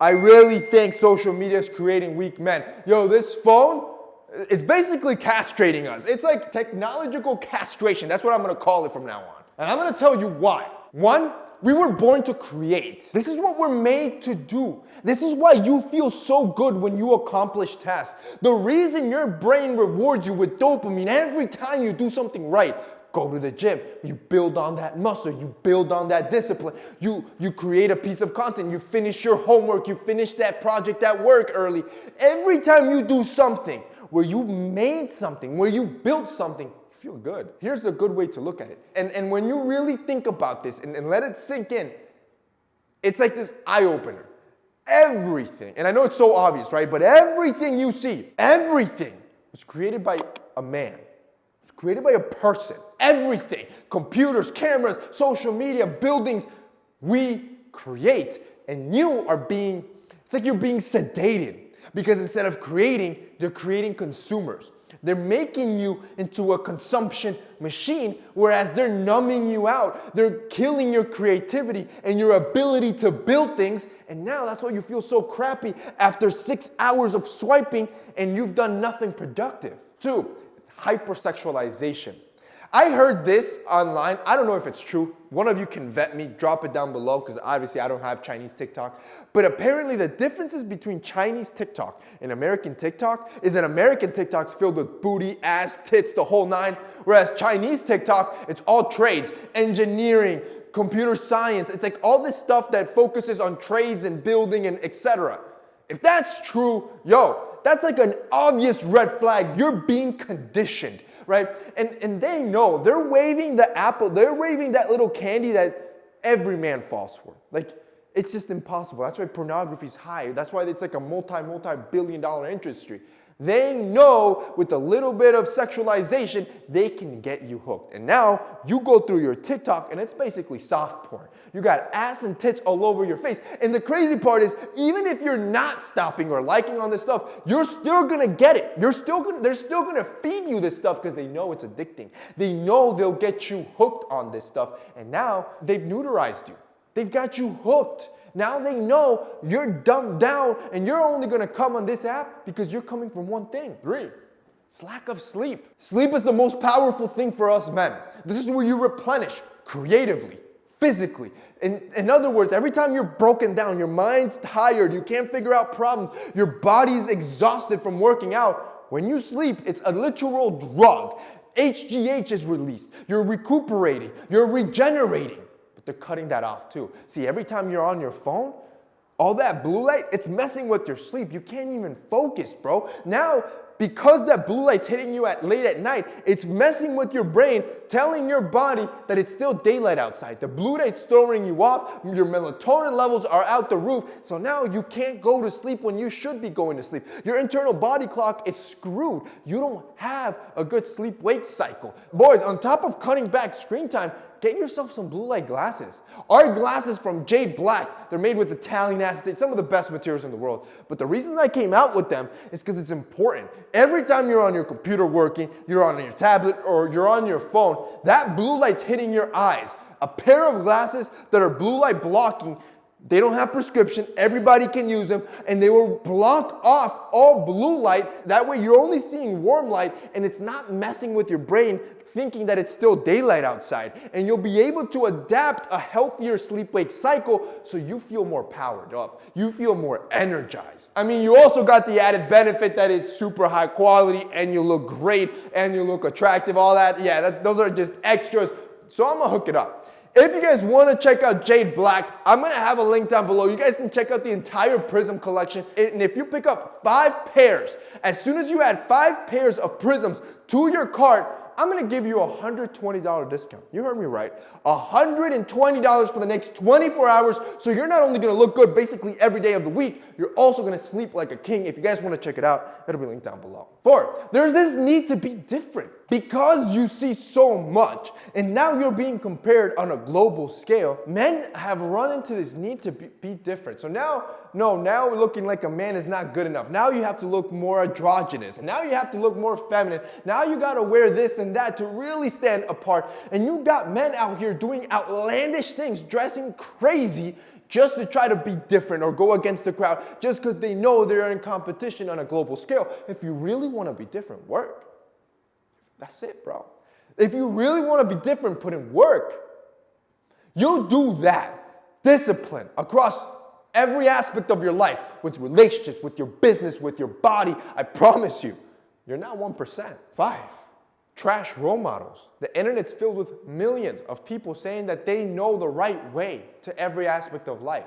I really think social media is creating weak men. Yo, this phone, it's basically castrating us. It's like technological castration. That's what I'm gonna call it from now on. And I'm gonna tell you why. One, we were born to create. This is what we're made to do. This is why you feel so good when you accomplish tasks. The reason your brain rewards you with dopamine every time you do something right. Go to the gym, you build on that muscle, you build on that discipline, you create a piece of content, you finish your homework, you finish that project at work early. Every time you do something where you made something, where you built something, you feel good. Here's a good way to look at it. And when you really think about this and let it sink in, it's like this eye-opener. Everything, and I know it's so obvious, right? But everything you see, everything was created by a man. It's created by a person. Everything, computers, cameras, social media, buildings, we create. And you are it's like you're being sedated. Because instead of creating, they're creating consumers. They're making you into a consumption machine, whereas they're numbing you out. They're killing your creativity and your ability to build things. And now that's why you feel so crappy after 6 hours of swiping and you've done nothing productive. 2, hypersexualization. I heard this online. I don't know if it's true. One of you can vet me. Drop it down below because obviously I don't have Chinese TikTok. But apparently the differences between Chinese TikTok and American TikTok is that American TikTok's filled with booty, ass, tits, the whole nine. Whereas Chinese TikTok, it's all trades, engineering, computer science. It's like all this stuff that focuses on trades and building and etc. If that's true, yo, that's like an obvious red flag. You're being conditioned. Right? And they know, they're waving the apple, they're waving that little candy that every man falls for. Like, it's just impossible. That's why pornography is high. That's why it's like a multi-billion dollar industry. They know with a little bit of sexualization, they can get you hooked. And now you go through your TikTok and it's basically soft porn. You got ass and tits all over your face. And the crazy part is, even if you're not stopping or liking on this stuff, you're still gonna get it. They're still gonna feed you this stuff because they know it's addicting. They know they'll get you hooked on this stuff. And now they've neuterized you. They've got you hooked. Now they know you're dumbed down and you're only going to come on this app because you're coming from one thing. 3, it's lack of sleep. Sleep is the most powerful thing for us men. This is where you replenish creatively, physically. In other words, every time you're broken down, your mind's tired, you can't figure out problems, your body's exhausted from working out. When you sleep, it's a literal drug. HGH is released. You're recuperating. You're regenerating. They're cutting that off too. See, every time you're on your phone, all that blue light, it's messing with your sleep. You can't even focus, bro. Now, because that blue light's hitting you late at night, it's messing with your brain, telling your body that it's still daylight outside. The blue light's throwing you off. Your melatonin levels are out the roof. So now you can't go to sleep when you should be going to sleep. Your internal body clock is screwed. You don't have a good sleep-wake cycle. Boys, on top of cutting back screen time, get yourself some blue light glasses. Our glasses from Jade Black, they're made with Italian acetate, some of the best materials in the world. But the reason I came out with them is because it's important. Every time you're on your computer working, you're on your tablet, or you're on your phone, that blue light's hitting your eyes. A pair of glasses that are blue light blocking, they don't have prescription, everybody can use them, and they will block off all blue light. That way you're only seeing warm light, and it's not messing with your brain thinking that it's still daylight outside. And you'll be able to adapt a healthier sleep-wake cycle so you feel more powered up. You feel more energized. I mean, you also got the added benefit that it's super high quality and you look great and you look attractive, all that. Yeah, those are just extras. So I'm gonna hook it up. If you guys want to check out Jade Black, I'm going to have a link down below. You guys can check out the entire Prism collection. And if you pick up 5 pairs, as soon as you add 5 pairs of Prisms to your cart, I'm going to give you a $120 discount. You heard me right. $120 for the next 24 hours. So you're not only going to look good basically every day of the week, you're also going to sleep like a king. If you guys want to check it out, it'll be linked down below. 4, there's this need to be different. Because you see so much, and now you're being compared on a global scale, men have run into this need to be different. So now looking like a man is not good enough. Now you have to look more androgynous. And now you have to look more feminine. Now you got to wear this and that to really stand apart. And you got men out here doing outlandish things, dressing crazy, just to try to be different or go against the crowd just because they know they're in competition on a global scale. If you really want to be different, work. That's it, bro. If you really want to be different, put in work. You'll do that. Discipline across every aspect of your life, with relationships, with your business, with your body. I promise you, you're not 1%. 5, trash role models. The internet's filled with millions of people saying that they know the right way to every aspect of life.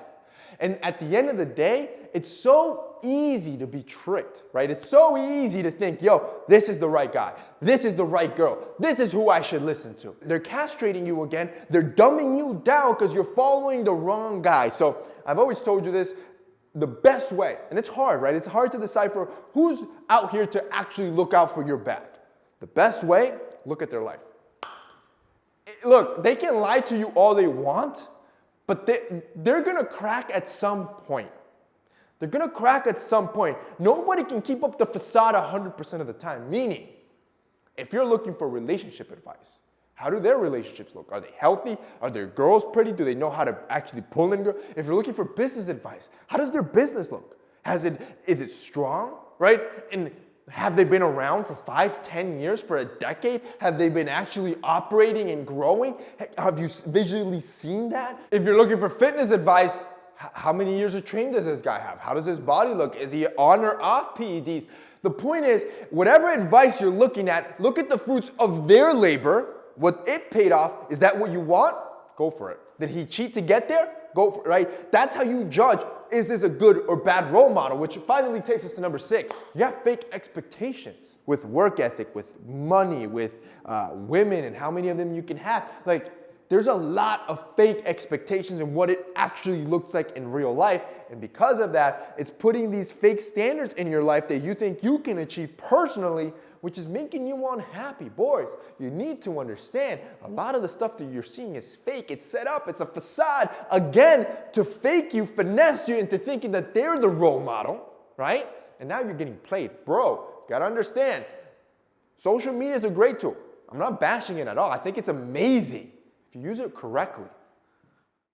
And at the end of the day, it's so easy to be tricked, right? It's so easy to think, yo, this is the right guy. This is the right girl. This is who I should listen to. They're castrating you again. They're dumbing you down because you're following the wrong guy. So I've always told you this, the best way, and it's hard, right? It's hard to decipher who's out here to actually look out for your back. The best way, look at their life. Look, they can lie to you all they want, but they're going to crack at some point. They're going to crack at some point. Nobody can keep up the facade 100% of the time. Meaning, if you're looking for relationship advice, how do their relationships look? Are they healthy? Are their girls pretty? Do they know how to actually pull in girls? If you're looking for business advice, how does their business look? Is it strong, right? And have they been around for 5, 10 years, for a decade? Have they been actually operating and growing? Have you visually seen that? If you're looking for fitness advice, how many years of training does this guy have? How does his body look? Is he on or off PEDs? The point is, whatever advice you're looking at, look at the fruits of their labor. What it paid off. Is that what you want? Go for it. Did he cheat to get there? Go for it, right? That's how you judge, is this a good or bad role model? Which finally takes us to number 6. You have fake expectations with work ethic, with money, with women, and how many of them you can have. Like, there's a lot of fake expectations in what it actually looks like in real life. And because of that, it's putting these fake standards in your life that you think you can achieve personally, which is making you unhappy. Boys, you need to understand a lot of the stuff that you're seeing is fake. It's set up. It's a facade, again, to fake you, finesse you into thinking that they're the role model, right? And now you're getting played. Bro, gotta understand, social media is a great tool. I'm not bashing it at all. I think it's amazing if you use it correctly.